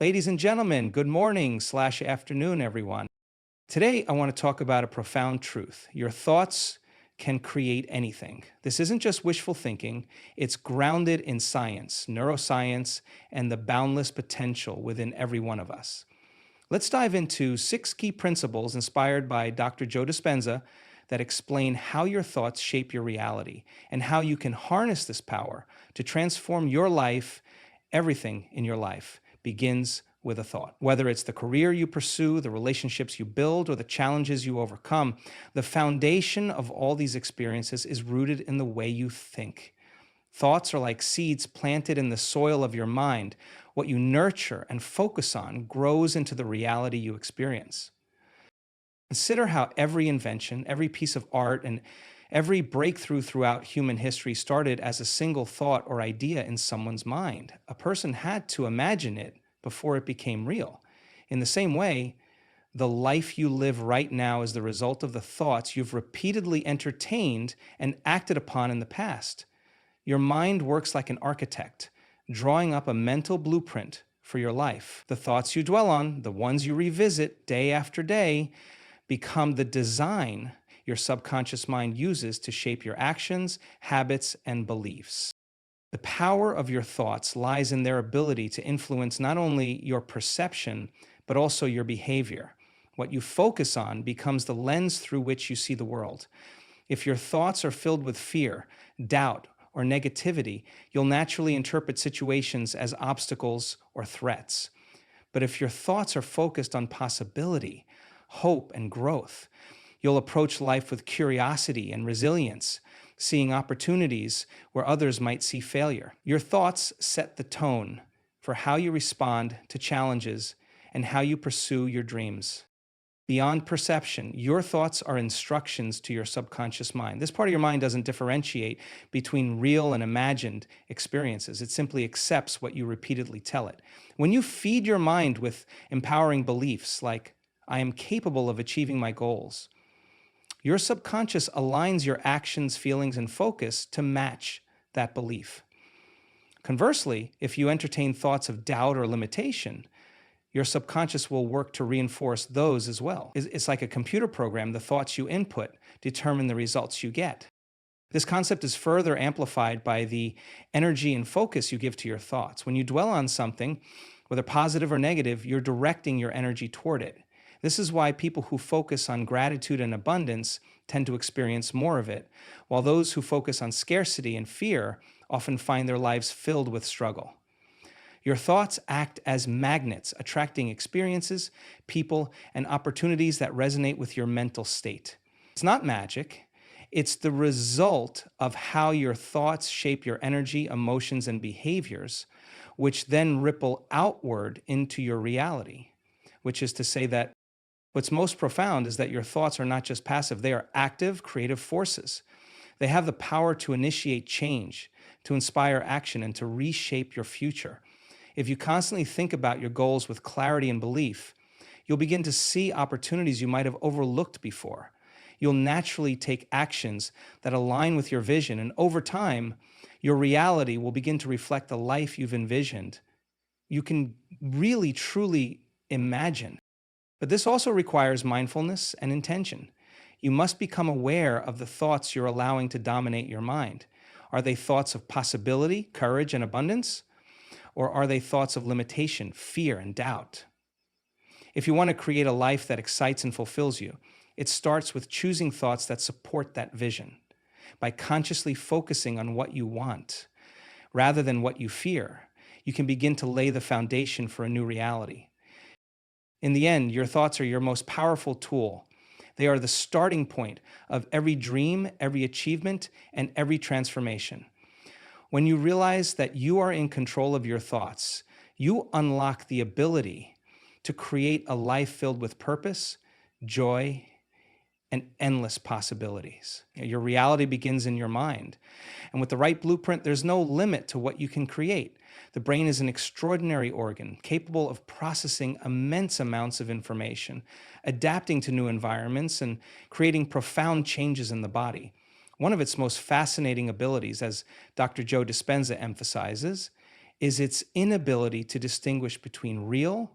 Ladies and gentlemen, good morning/afternoon, everyone. Today, I want to talk about a profound truth. Your thoughts can create anything. This isn't just wishful thinking, it's grounded in science, neuroscience, and the boundless potential within every one of us. Let's dive into 6 key principles inspired by Dr. Joe Dispenza that explain how your thoughts shape your reality and how you can harness this power to transform your life. Everything in your life begins with a thought. Whether it's the career you pursue, the relationships you build, or the challenges you overcome, the foundation of all these experiences is rooted in the way you think. Thoughts are like seeds planted in the soil of your mind. What you nurture and focus on grows into the reality you experience. Consider how every invention, every piece of art, and every breakthrough throughout human history started as a single thought or idea in someone's mind. A person had to imagine it before it became real. In the same way, the life you live right now is the result of the thoughts you've repeatedly entertained and acted upon in the past. Your mind works like an architect, drawing up a mental blueprint for your life. The thoughts you dwell on, the ones you revisit day after day, become the design your subconscious mind uses to shape your actions, habits, and beliefs. The power of your thoughts lies in their ability to influence not only your perception, but also your behavior. What you focus on becomes the lens through which you see the world. If your thoughts are filled with fear, doubt, or negativity, you'll naturally interpret situations as obstacles or threats. But if your thoughts are focused on possibility, hope, and growth, you'll approach life with curiosity and resilience, seeing opportunities where others might see failure. Your thoughts set the tone for how you respond to challenges and how you pursue your dreams. Beyond perception, your thoughts are instructions to your subconscious mind. This part of your mind doesn't differentiate between real and imagined experiences. It simply accepts what you repeatedly tell it. When you feed your mind with empowering beliefs like, I am capable of achieving my goals, your subconscious aligns your actions, feelings, and focus to match that belief. Conversely, if you entertain thoughts of doubt or limitation, your subconscious will work to reinforce those as well. It's like a computer program. The thoughts you input determine the results you get. This concept is further amplified by the energy and focus you give to your thoughts. When you dwell on something, whether positive or negative, you're directing your energy toward it. This is why people who focus on gratitude and abundance tend to experience more of it, while those who focus on scarcity and fear often find their lives filled with struggle. Your thoughts act as magnets, attracting experiences, people, and opportunities that resonate with your mental state. It's not magic. It's the result of how your thoughts shape your energy, emotions, and behaviors, which then ripple outward into your reality, which is to say that what's most profound is that your thoughts are not just passive, they are active, creative forces. They have the power to initiate change, to inspire action, and to reshape your future. If you constantly think about your goals with clarity and belief, you'll begin to see opportunities you might have overlooked before. You'll naturally take actions that align with your vision, and over time, your reality will begin to reflect the life you've envisioned. You can really, truly imagine. But this also requires mindfulness and intention. You must become aware of the thoughts you're allowing to dominate your mind. Are they thoughts of possibility, courage, and abundance? Or are they thoughts of limitation, fear, and doubt? If you want to create a life that excites and fulfills you, it starts with choosing thoughts that support that vision. By consciously focusing on what you want, rather than what you fear, you can begin to lay the foundation for a new reality. In the end, your thoughts are your most powerful tool. They are the starting point of every dream, every achievement, and every transformation. When you realize that you are in control of your thoughts, you unlock the ability to create a life filled with purpose, joy, and endless possibilities. Your reality begins in your mind. And with the right blueprint, there's no limit to what you can create. The brain is an extraordinary organ, capable of processing immense amounts of information, adapting to new environments, and creating profound changes in the body. One of its most fascinating abilities, as Dr. Joe Dispenza emphasizes, is its inability to distinguish between real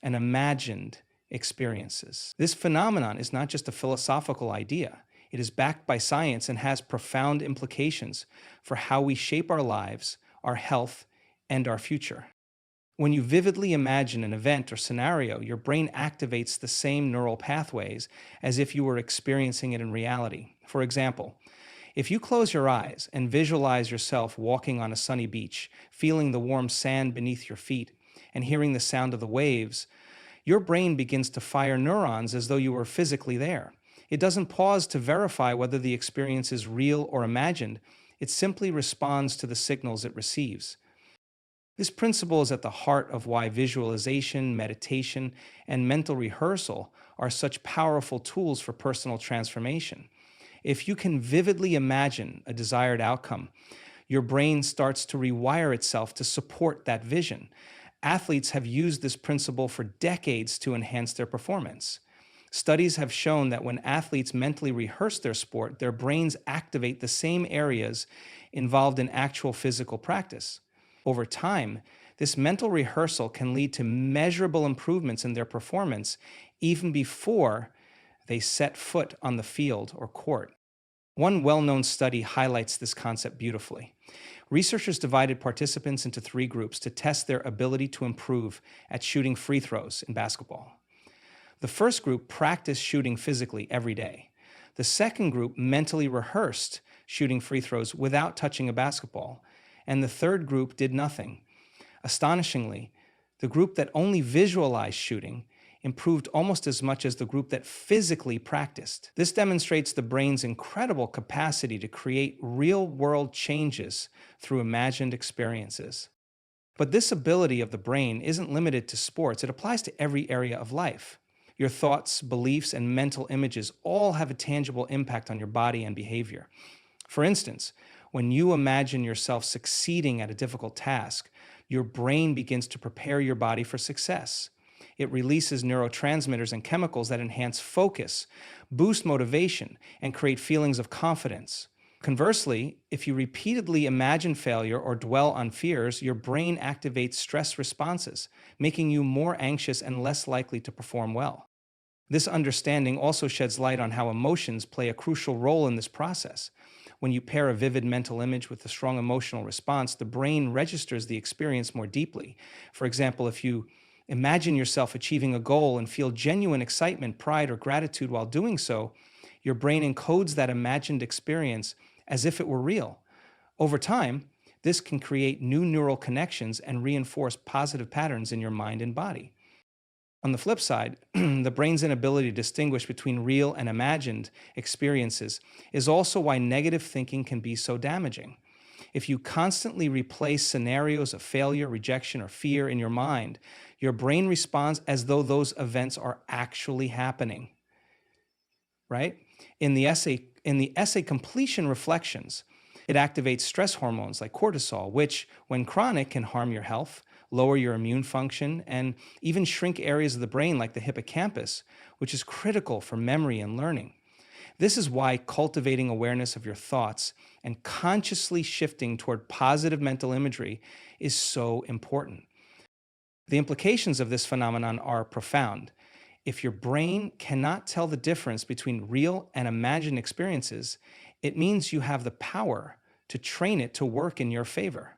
and imagined experiences. This phenomenon is not just a philosophical idea. It is backed by science and has profound implications for how we shape our lives, our health, and our future. When you vividly imagine an event or scenario, your brain activates the same neural pathways as if you were experiencing it in reality. For example, if you close your eyes and visualize yourself walking on a sunny beach, feeling the warm sand beneath your feet, and hearing the sound of the waves, your brain begins to fire neurons as though you were physically there. It doesn't pause to verify whether the experience is real or imagined. It simply responds to the signals it receives. This principle is at the heart of why visualization, meditation, and mental rehearsal are such powerful tools for personal transformation. If you can vividly imagine a desired outcome, your brain starts to rewire itself to support that vision. Athletes have used this principle for decades to enhance their performance. Studies have shown that when athletes mentally rehearse their sport, their brains activate the same areas involved in actual physical practice. Over time, this mental rehearsal can lead to measurable improvements in their performance even before they set foot on the field or court. One well-known study highlights this concept beautifully. Researchers divided participants into 3 groups to test their ability to improve at shooting free throws in basketball. The first group practiced shooting physically every day. The second group mentally rehearsed shooting free throws without touching a basketball. And the third group did nothing. Astonishingly, the group that only visualized shooting improved almost as much as the group that physically practiced. This demonstrates the brain's incredible capacity to create real-world changes through imagined experiences. But this ability of the brain isn't limited to sports. It applies to every area of life. Your thoughts, beliefs, and mental images all have a tangible impact on your body and behavior. For instance, when you imagine yourself succeeding at a difficult task, your brain begins to prepare your body for success. It releases neurotransmitters and chemicals that enhance focus, boost motivation, and create feelings of confidence. Conversely, if you repeatedly imagine failure or dwell on fears, your brain activates stress responses, making you more anxious and less likely to perform well. This understanding also sheds light on how emotions play a crucial role in this process. When you pair a vivid mental image with a strong emotional response, the brain registers the experience more deeply. For example, if you imagine yourself achieving a goal and feel genuine excitement, pride, or gratitude while doing so, your brain encodes that imagined experience as if it were real. Over time, this can create new neural connections and reinforce positive patterns in your mind and body. On the flip side, the brain's inability to distinguish between real and imagined experiences is also why negative thinking can be so damaging. If you constantly replay scenarios of failure, rejection, or fear in your mind, your brain responds as though those events are actually happening. Right? In the essay Completion Reflections, it activates stress hormones like cortisol, which, when chronic, can harm your health, lower your immune function, and even shrink areas of the brain like the hippocampus, which is critical for memory and learning. This is why cultivating awareness of your thoughts and consciously shifting toward positive mental imagery is so important. The implications of this phenomenon are profound. If your brain cannot tell the difference between real and imagined experiences, it means you have the power to train it to work in your favor.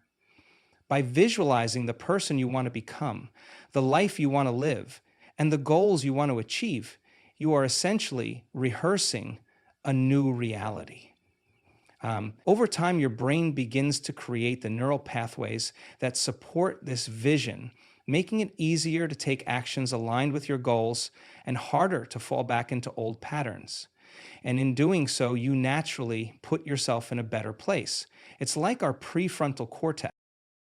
By visualizing the person you want to become, the life you want to live, and the goals you want to achieve, you are essentially rehearsing a new reality. Over time, your brain begins to create the neural pathways that support this vision, making it easier to take actions aligned with your goals and harder to fall back into old patterns. And in doing so, you naturally put yourself in a better place. It's like our prefrontal cortex.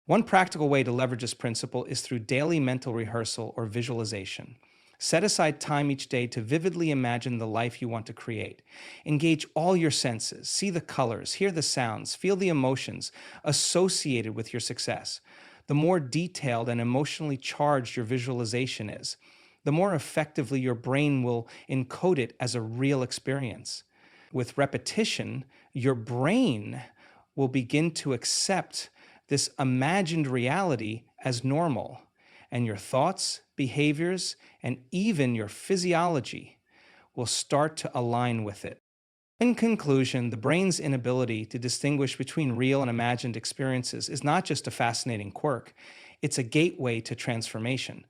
One practical way to leverage this principle is through daily mental rehearsal or visualization. Set aside time each day to vividly imagine the life you want to create. Engage all your senses, see the colors, hear the sounds, feel the emotions associated with your success. The more detailed and emotionally charged your visualization is, the more effectively your brain will encode it as a real experience. With repetition, your brain will begin to accept this imagined reality as normal, and your thoughts, behaviors, and even your physiology will start to align with it. In conclusion, the brain's inability to distinguish between real and imagined experiences is not just a fascinating quirk, it's a gateway to transformation.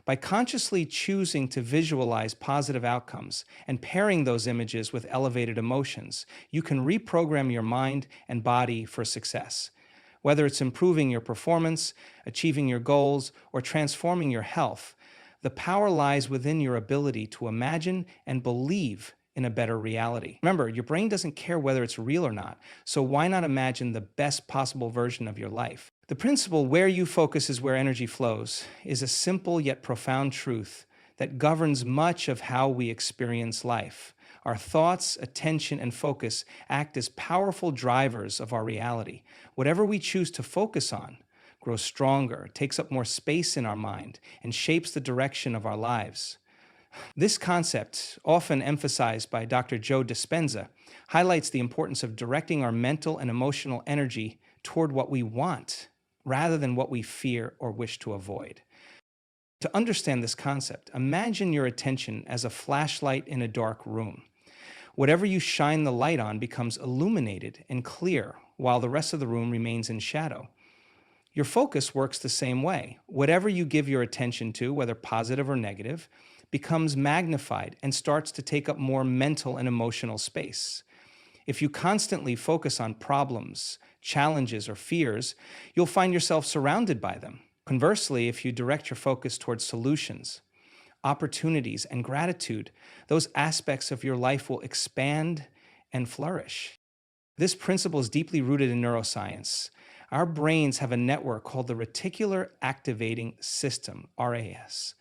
By consciously choosing to visualize positive outcomes and pairing those images with elevated emotions, you can reprogram your mind and body for success. Whether it's improving your performance, achieving your goals, or transforming your health, the power lies within your ability to imagine and believe in a better reality. Remember, your brain doesn't care whether it's real or not, so why not imagine the best possible version of your life? The principle "where you focus is where energy flows" is a simple yet profound truth that governs much of how we experience life. Our thoughts, attention, and focus act as powerful drivers of our reality. Whatever we choose to focus on grows stronger, takes up more space in our mind, and shapes the direction of our lives. This concept, often emphasized by Dr. Joe Dispenza, highlights the importance of directing our mental and emotional energy toward what we want rather than what we fear or wish to avoid. To understand this concept, imagine your attention as a flashlight in a dark room. Whatever you shine the light on becomes illuminated and clear, while the rest of the room remains in shadow. Your focus works the same way. Whatever you give your attention to, whether positive or negative, becomes magnified and starts to take up more mental and emotional space. If you constantly focus on problems, challenges, or fears, you'll find yourself surrounded by them. Conversely, if you direct your focus towards solutions, opportunities, and gratitude, those aspects of your life will expand and flourish. This principle is deeply rooted in neuroscience. Our brains have a network called the reticular activating system, RAS,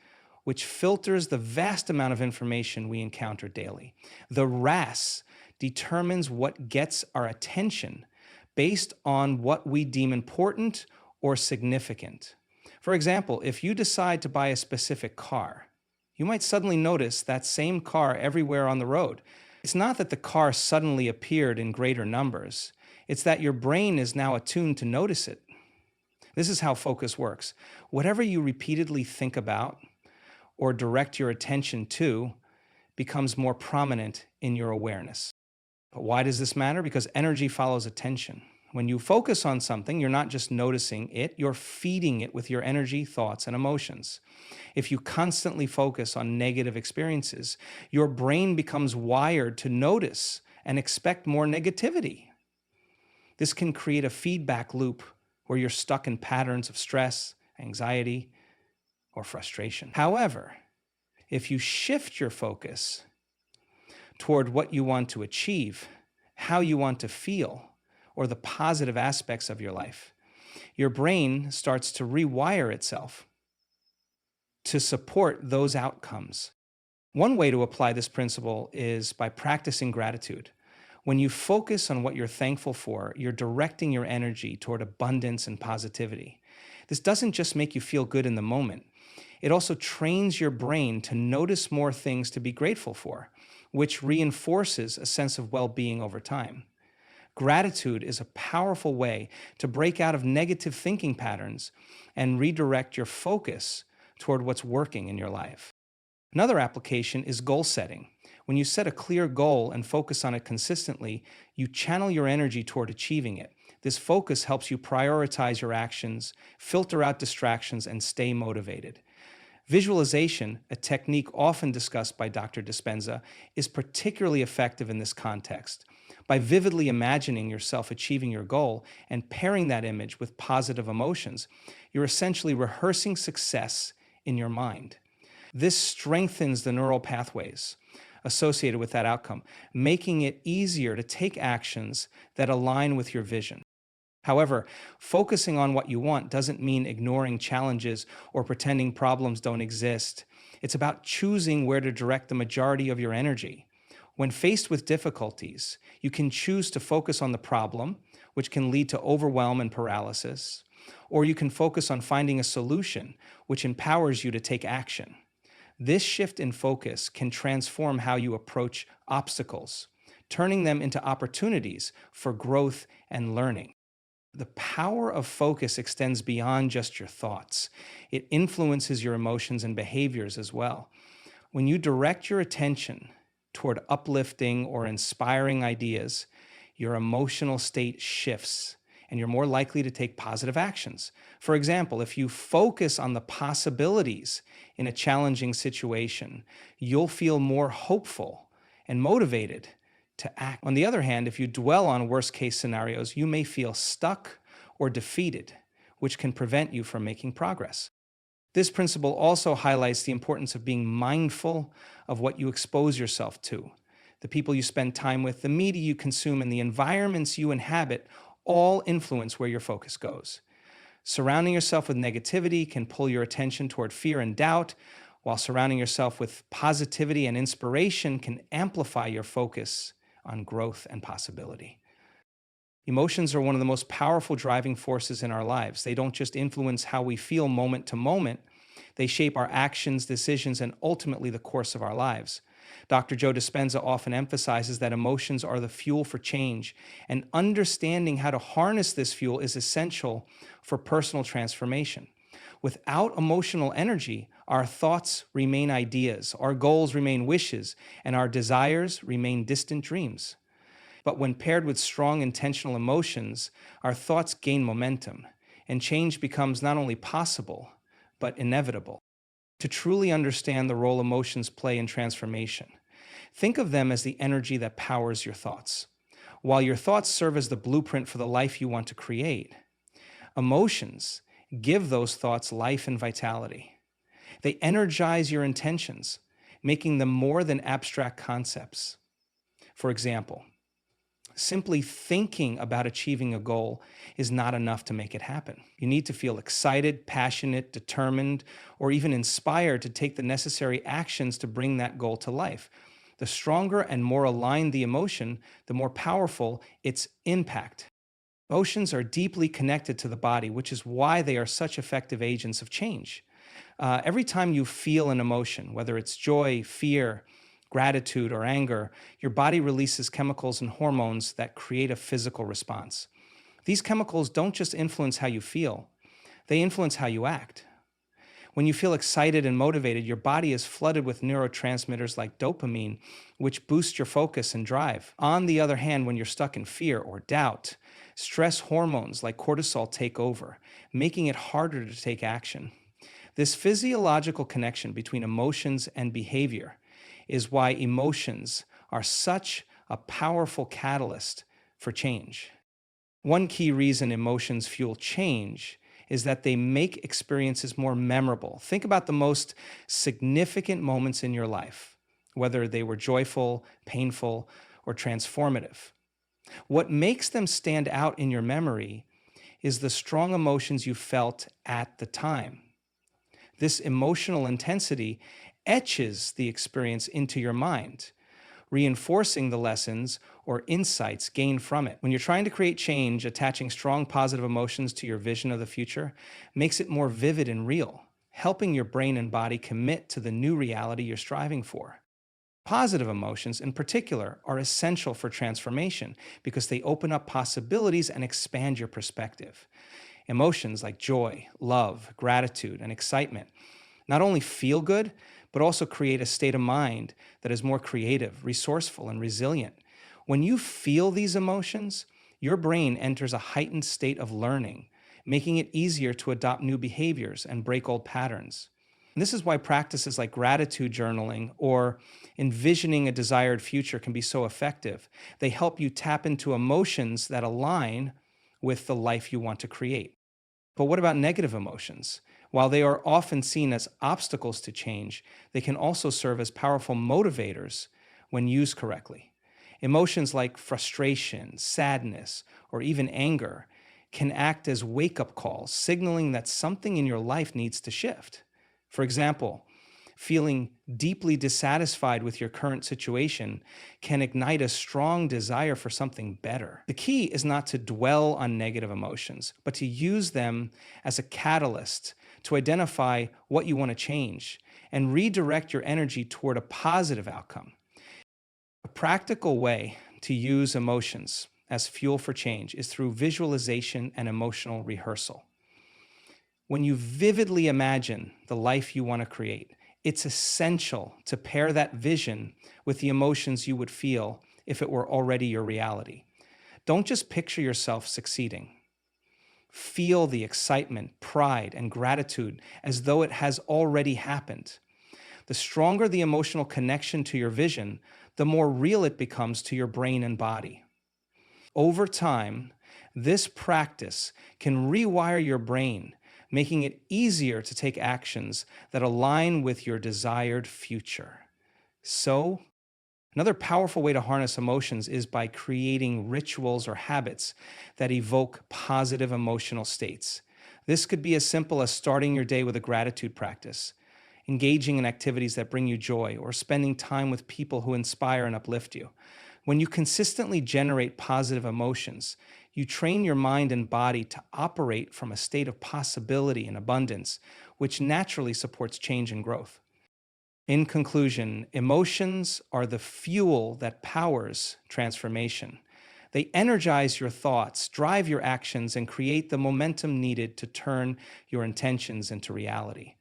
which filters the vast amount of information we encounter daily. The RAS determines what gets our attention based on what we deem important or significant. For example, if you decide to buy a specific car, you might suddenly notice that same car everywhere on the road. It's not that the car suddenly appeared in greater numbers. It's that your brain is now attuned to notice it. This is how focus works. Whatever you repeatedly think about or direct your attention to becomes more prominent in your awareness. But why does this matter? Because energy follows attention. When you focus on something, you're not just noticing it, you're feeding it with your energy, thoughts, and emotions. If you constantly focus on negative experiences, your brain becomes wired to notice and expect more negativity. This can create a feedback loop where you're stuck in patterns of stress, anxiety, or frustration. However, if you shift your focus toward what you want to achieve, how you want to feel, or the positive aspects of your life, your brain starts to rewire itself to support those outcomes. One way to apply this principle is by practicing gratitude. When you focus on what you're thankful for, you're directing your energy toward abundance and positivity. This doesn't just make you feel good in the moment. It also trains your brain to notice more things to be grateful for, which reinforces a sense of well-being over time. Gratitude is a powerful way to break out of negative thinking patterns and redirect your focus toward what's working in your life. Another application is goal setting. When you set a clear goal and focus on it consistently, you channel your energy toward achieving it. This focus helps you prioritize your actions, filter out distractions, and stay motivated. Visualization, a technique often discussed by Dr. Dispenza, is particularly effective in this context. By vividly imagining yourself achieving your goal and pairing that image with positive emotions, you're essentially rehearsing success in your mind. This strengthens the neural pathways associated with that outcome, making it easier to take actions that align with your vision. However, focusing on what you want doesn't mean ignoring challenges or pretending problems don't exist. It's about choosing where to direct the majority of your energy. When faced with difficulties, you can choose to focus on the problem, which can lead to overwhelm and paralysis, or you can focus on finding a solution, which empowers you to take action. This shift in focus can transform how you approach obstacles, turning them into opportunities for growth and learning. The power of focus extends beyond just your thoughts. It influences your emotions and behaviors as well. When you direct your attention toward uplifting or inspiring ideas, your emotional state shifts and you're more likely to take positive actions. For example, if you focus on the possibilities in a challenging situation, you'll feel more hopeful and motivated to act. On the other hand, if you dwell on worst case scenarios, you may feel stuck or defeated, which can prevent you from making progress. This principle also highlights the importance of being mindful of what you expose yourself to. The people you spend time with, the media you consume, and the environments you inhabit all influence where your focus goes. Surrounding yourself with negativity can pull your attention toward fear and doubt, while surrounding yourself with positivity and inspiration can amplify your focus on growth and possibility. Emotions are one of the most powerful driving forces in our lives. They don't just influence how we feel moment to moment, they shape our actions, decisions, and ultimately the course of our lives. Dr. Joe Dispenza often emphasizes that emotions are the fuel for change, and understanding how to harness this fuel is essential for personal transformation. Without emotional energy, our thoughts remain ideas, our goals remain wishes, and our desires remain distant dreams. But when paired with strong intentional emotions, our thoughts gain momentum, and change becomes not only possible, but inevitable. To truly understand the role emotions play in transformation, think of them as the energy that powers your thoughts. While your thoughts serve as the blueprint for the life you want to create, emotions give those thoughts life and vitality. They energize your intentions, making them more than abstract concepts. For example, simply thinking about achieving a goal is not enough to make it happen. You need to feel excited, passionate, determined, or even inspired to take the necessary actions to bring that goal to life. The stronger and more aligned the emotion, the more powerful its impact. Emotions are deeply connected to the body, which is why they are such effective agents of change. Every time you feel an emotion, whether it's joy, fear, gratitude, or anger, your body releases chemicals and hormones that create a physical response. These chemicals don't just influence how you feel, they influence how you act. When you feel excited and motivated, your body is flooded with neurotransmitters like dopamine, which boost your focus and drive. On the other hand, when you're stuck in fear or doubt, stress hormones like cortisol take over, making it harder to take action. This physiological connection between emotions and behavior is why emotions are such a powerful catalyst for change. One key reason emotions fuel change is that they make experiences more memorable. Think about the most significant moments in your life, whether they were joyful, painful, or transformative. What makes them stand out in your memory is the strong emotions you felt at the time. This emotional intensity etches the experience into your mind, reinforcing the lessons or insights gained from it. When you're trying to create change, attaching strong positive emotions to your vision of the future makes it more vivid and real, helping your brain and body commit to the new reality you're striving for. Positive emotions, in particular, are essential for transformation because they open up possibilities and expand your perspective. Emotions like joy, love, gratitude, and excitement not only feel good, but also create a state of mind that is more creative, resourceful, and resilient. When you feel these emotions, your brain enters a heightened state of learning, making it easier to adopt new behaviors and break old patterns. And this is why practices like gratitude journaling or envisioning a desired future can be so effective. They help you tap into emotions that align with the life you want to create. But what about negative emotions? While they are often seen as obstacles to change, they can also serve as powerful motivators when used correctly. Emotions like frustration, sadness, or even anger can act as wake-up calls, signaling that something in your life needs to shift. For example, feeling deeply dissatisfied with your current situation can ignite a strong desire for something better. The key is not to dwell on negative emotions, but to use them as a catalyst to identify what you want to change and redirect your energy toward a positive outcome. A practical way to use emotions as fuel for change is through visualization and emotional rehearsal. When you vividly imagine the life you want to create, it's essential to pair that vision with the emotions you would feel if it were already your reality. Don't just picture yourself succeeding. Feel the excitement, pride, and gratitude as though it has already happened. The stronger the emotional connection to your vision, the more real it becomes to your brain and body. Over time, this practice can rewire your brain, making it easier to take actions that align with your desired future. So, another powerful way to harness emotions is by creating rituals or habits that evoke positive emotional states. This could be as simple as starting your day with a gratitude practice, engaging in activities that bring you joy, or spending time with people who inspire and uplift you. When you consistently generate positive emotions, you train your mind and body to operate from a state of possibility and abundance, which naturally supports change and growth. In conclusion, emotions are the fuel that powers transformation. They energize your thoughts, drive your actions, and create the momentum needed to turn your intentions into reality.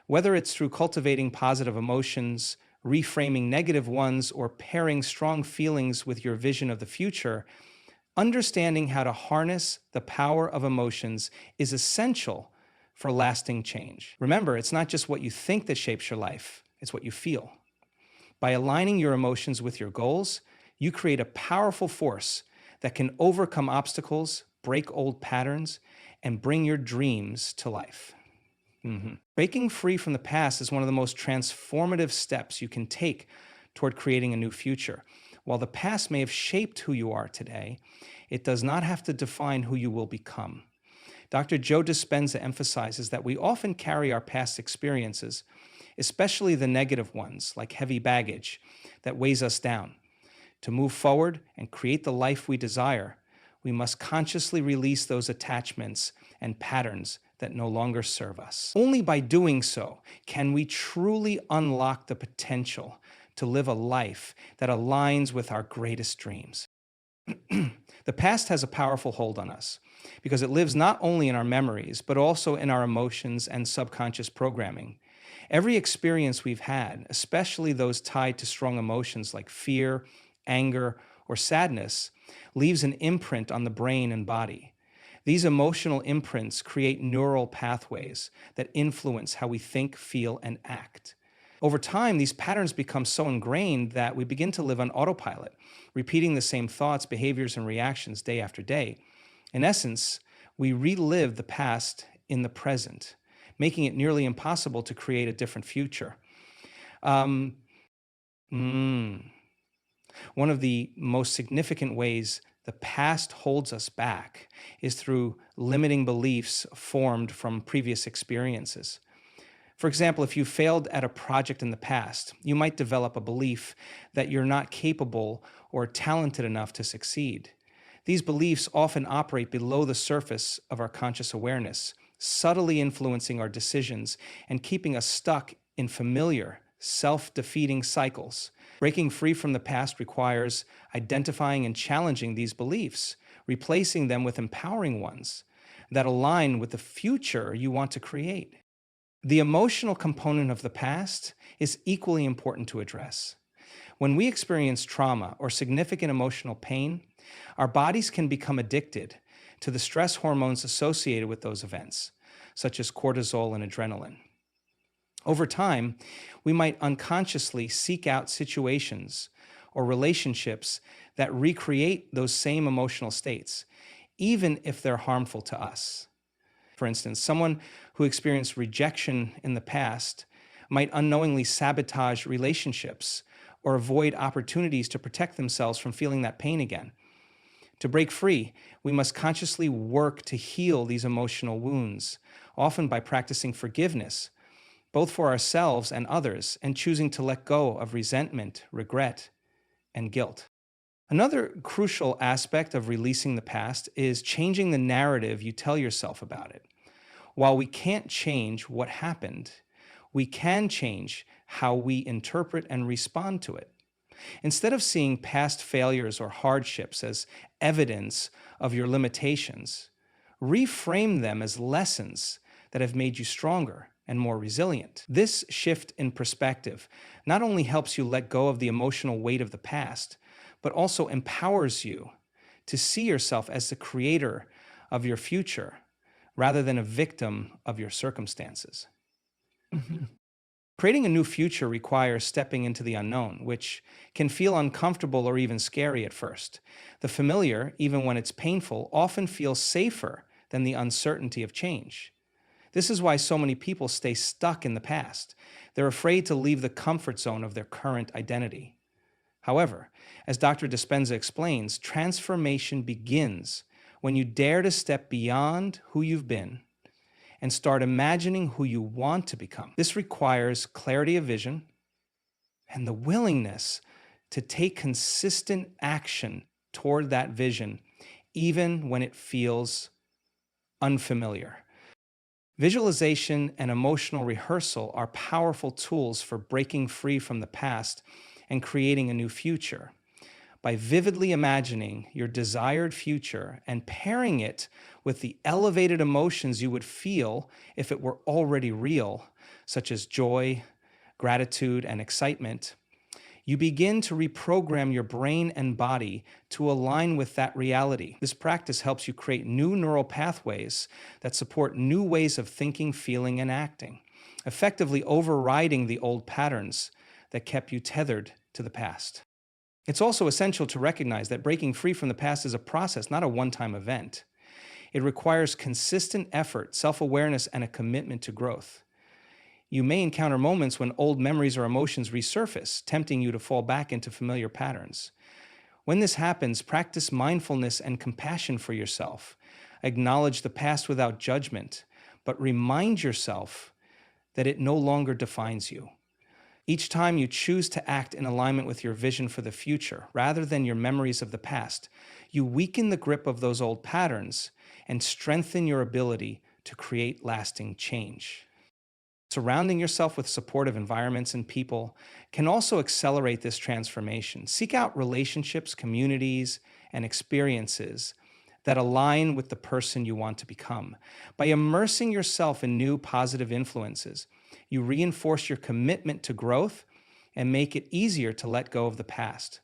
Whether it's through cultivating positive emotions, reframing negative ones, or pairing strong feelings with your vision of the future, understanding how to harness the power of emotions is essential for lasting change. Remember, it's not just what you think that shapes your life, it's what you feel. By aligning your emotions with your goals, you create a powerful force that can overcome obstacles, break old patterns, and bring your dreams to life. Breaking free from the past is one of the most transformative steps you can take toward creating a new future. While the past may have shaped who you are today, it does not have to define who you will become. Dr. Joe Dispenza emphasizes that we often carry our past experiences, especially the negative ones, like heavy baggage, that weighs us down. To move forward and create the life we desire, we must consciously release those attachments and patterns that no longer serve us. Only by doing so can we truly unlock the potential to live a life that aligns with our greatest dreams. The past has a powerful hold on us because it lives not only in our memories, but also in our emotions and subconscious programming. Every experience we've had, especially those tied to strong emotions like fear, anger, or sadness, leaves an imprint on the brain and body. These emotional imprints create neural pathways that influence how we think, feel, and act. Over time, these patterns become so ingrained that we begin to live on autopilot, repeating the same thoughts, behaviors, and reactions day after day. In essence, we relive the past in the present, making it nearly impossible to create a different future. Um, mm, One of the most significant ways the past holds us back is through limiting beliefs formed from previous experiences. For example, if you failed at a project in the past, you might develop a belief that you're not capable or talented enough to succeed. These beliefs often operate below the surface of our conscious awareness, subtly influencing our decisions and keeping us stuck in familiar, self-defeating cycles. Breaking free from the past requires identifying and challenging these beliefs, replacing them with empowering ones that align with the future you want to create. The emotional component of the past is equally important to address. When we experience trauma or significant emotional pain, our bodies can become addicted to the stress hormones associated with those events, such as cortisol and adrenaline. Over time, we might unconsciously seek out situations or relationships that recreate those same emotional states, even if they're harmful to us. For instance, someone who experienced rejection in the past might unknowingly sabotage relationships or avoid opportunities to protect themselves from feeling that pain again. To break free, we must consciously work to heal these emotional wounds, often by practicing forgiveness, both for ourselves and others, and choosing to let go of resentment, regret, and guilt. Another crucial aspect of releasing the past is changing the narrative you tell yourself about it. While we can't change what happened, we can change how we interpret and respond to it. Instead of seeing past failures or hardships as evidence of your limitations, reframe them as lessons that have made you stronger and more resilient. This shift in perspective not only helps you let go of the emotional weight of the past, but also empowers you to see yourself as the creator of your future rather than a victim of your circumstances. Creating a new future requires stepping into the unknown, which can feel uncomfortable or even scary at first. The familiar, even when it's painful, often feels safer than the uncertainty of change. This is why so many people stay stuck in the past. They're afraid to leave the comfort zone of their current identity. However, as Dr. Dispenza explains, transformation begins when you dare to step beyond who you've been and start imagining who you want to become. This requires clarity of vision and the willingness to take consistent action toward that vision, even when it feels unfamiliar. Visualization and emotional rehearsal are powerful tools for breaking free from the past and creating a new future. By vividly imagining your desired future and pairing it with the elevated emotions you would feel if it were already real, such as joy, gratitude, and excitement, you begin to reprogram your brain and body to align with that reality. This practice helps you create new neural pathways that support new ways of thinking, feeling, and acting, effectively overriding the old patterns that kept you tethered to the past. It's also essential to recognize that breaking free from the past is a process, not a one-time event. It requires consistent effort, self-awareness, and a commitment to growth. You may encounter moments when old memories or emotions resurface, tempting you to fall back into familiar patterns. When this happens, practice mindfulness and compassion for yourself. Acknowledge the past without judgment, but remind yourself that it no longer defines you. Each time you choose to act in alignment with your vision for the future, rather than your memories of the past, you weaken the grip of those old patterns and strengthen your ability to create lasting change. Surrounding yourself with supportive environments and people can also accelerate this transformation. Seek out relationships, communities, and experiences that align with the person you want to become. By immersing yourself in new positive influences, you reinforce your commitment to growth and make it easier to let go of the past.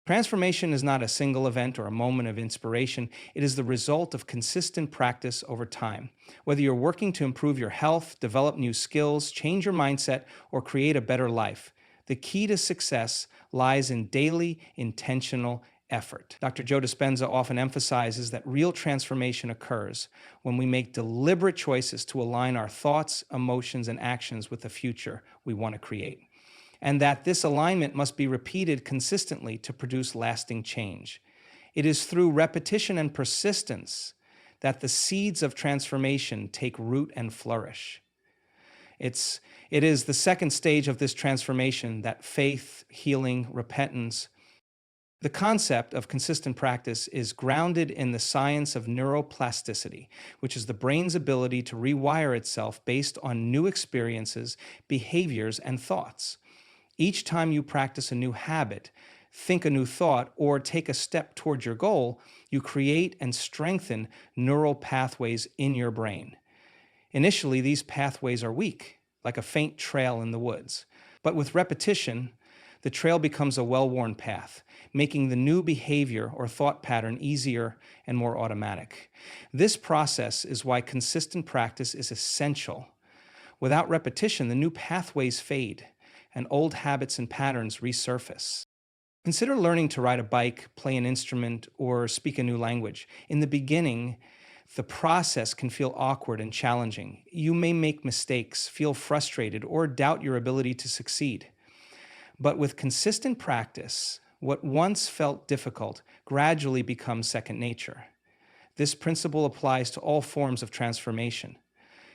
Transformation is not a single event or a moment of inspiration. It is the result of consistent practice over time. Whether you're working to improve your health, develop new skills, change your mindset, or create a better life, the key to success lies in daily, intentional effort. Dr. Joe Dispenza often emphasizes that real transformation occurs when we make deliberate choices to align our thoughts, emotions, and actions with the future we want to create, and that this alignment must be repeated consistently to produce lasting change. It is through repetition and persistence that the seeds of transformation take root and flourish. It is the second stage of this transformation that faith, healing, repentance. The concept of consistent practice is grounded in the science of neuroplasticity, which is the brain's ability to rewire itself based on new experiences, behaviors, and thoughts. Each time you practice a new habit, think a new thought, or take a step toward your goal, you create and strengthen neural pathways in your brain. Initially, these pathways are weak, like a faint trail in the woods. But with repetition, the trail becomes a well-worn path, making the new behavior or thought pattern easier and more automatic. This process is why consistent practice is essential. Without repetition, the new pathways fade, and old habits and patterns resurface. Consider learning to ride a bike, play an instrument, or speak a new language. In the beginning, the process can feel awkward and challenging. You may make mistakes, feel frustrated, or doubt your ability to succeed. But with consistent practice, what once felt difficult gradually becomes second nature. This principle applies to all forms of transformation.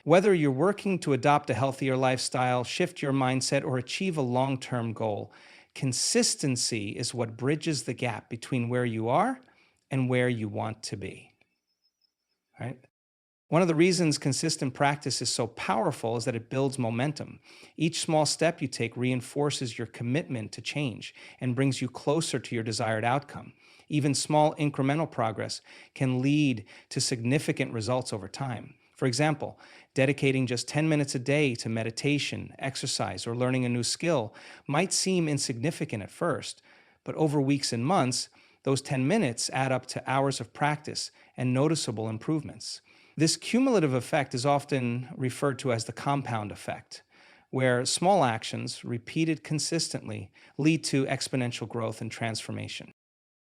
Whether you're working to adopt a healthier lifestyle, shift your mindset, or achieve a long-term goal, consistency is what bridges the gap between where you are and where you want to be. Right? One of the reasons consistent practice is so powerful is that it builds momentum. Each small step you take reinforces your commitment to change and brings you closer to your desired outcome. Even small incremental progress can lead to significant results over time. For example, dedicating just 10 minutes a day to meditation, exercise, or learning a new skill might seem insignificant at first, but over weeks and months, those 10 minutes add up to hours of practice and noticeable improvements. This cumulative effect is often referred to as the compound effect, where small actions, repeated consistently, lead to exponential growth and transformation.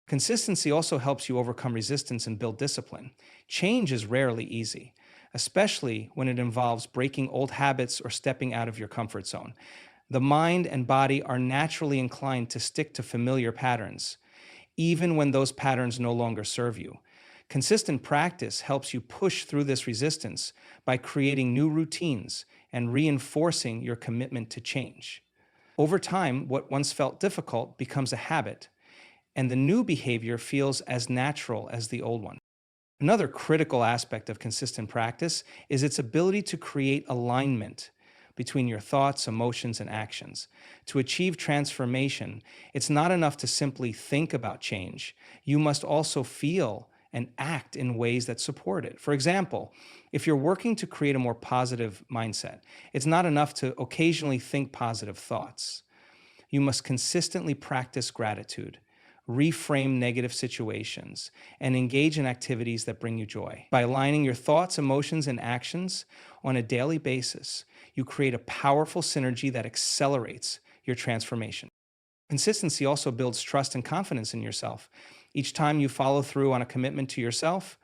Consistency also helps you overcome resistance and build discipline. Change is rarely easy, especially when it involves breaking old habits or stepping out of your comfort zone. The mind and body are naturally inclined to stick to familiar patterns, even when those patterns no longer serve you. Consistent practice helps you push through this resistance by creating new routines and reinforcing your commitment to change. Over time, what once felt difficult becomes a habit, and the new behavior feels as natural as the old one. Another critical aspect of consistent practice is its ability to create alignment between your thoughts, emotions, and actions. To achieve transformation, it's not enough to simply think about change. You must also feel and act in ways that support it. For example, if you're working to create a more positive mindset, it's not enough to occasionally think positive thoughts. You must consistently practice gratitude, reframe negative situations, and engage in activities that bring you joy. By aligning your thoughts, emotions, and actions on a daily basis, you create a powerful synergy that accelerates your transformation. Consistency also builds trust and confidence in yourself. Each time you follow through on a commitment to yourself,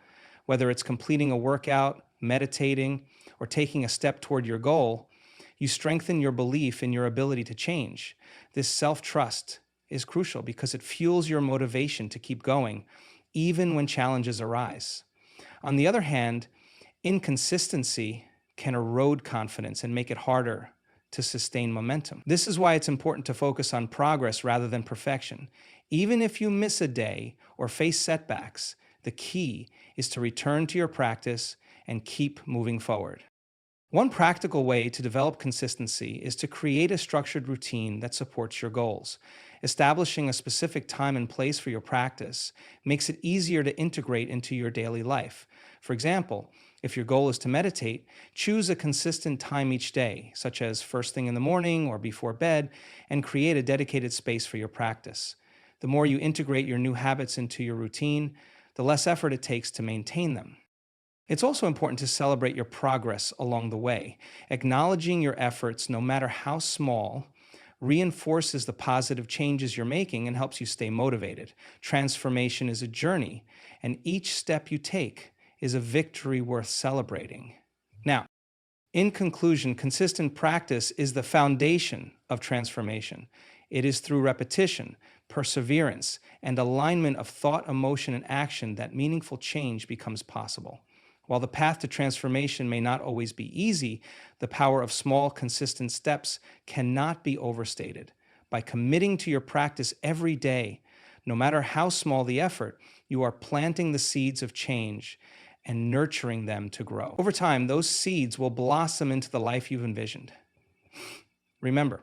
whether it's completing a workout, meditating, or taking a step toward your goal, you strengthen your belief in your ability to change. This self-trust is crucial because it fuels your motivation to keep going, even when challenges arise. On the other hand, inconsistency can erode confidence and make it harder to sustain momentum. This is why it's important to focus on progress rather than perfection. Even if you miss a day or face setbacks, the key is to return to your practice and keep moving forward. One practical way to develop consistency is to create a structured routine that supports your goals. Establishing a specific time and place for your practice makes it easier to integrate into your daily life. For example, if your goal is to meditate, choose a consistent time each day, such as first thing in the morning or before bed, and create a dedicated space for your practice. The more you integrate your new habits into your routine, the less effort it takes to maintain them. It's also important to celebrate your progress along the way. Acknowledging your efforts, no matter how small, reinforces the positive changes you're making and helps you stay motivated. Transformation is a journey, and each step you take is a victory worth celebrating. Now, in conclusion, consistent practice is the foundation of transformation. It is through repetition, perseverance, and alignment of thought, emotion, and action that meaningful change becomes possible. While the path to transformation may not always be easy, the power of small, consistent steps cannot be overstated. By committing to your practice every day, no matter how small the effort, you are planting the seeds of change and nurturing them to grow. Over time, those seeds will blossom into the life you've envisioned. Remember,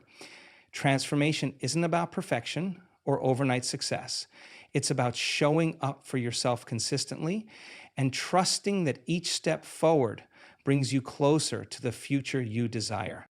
transformation isn't about perfection or overnight success. It's about showing up for yourself consistently and trusting that each step forward brings you closer to the future you desire.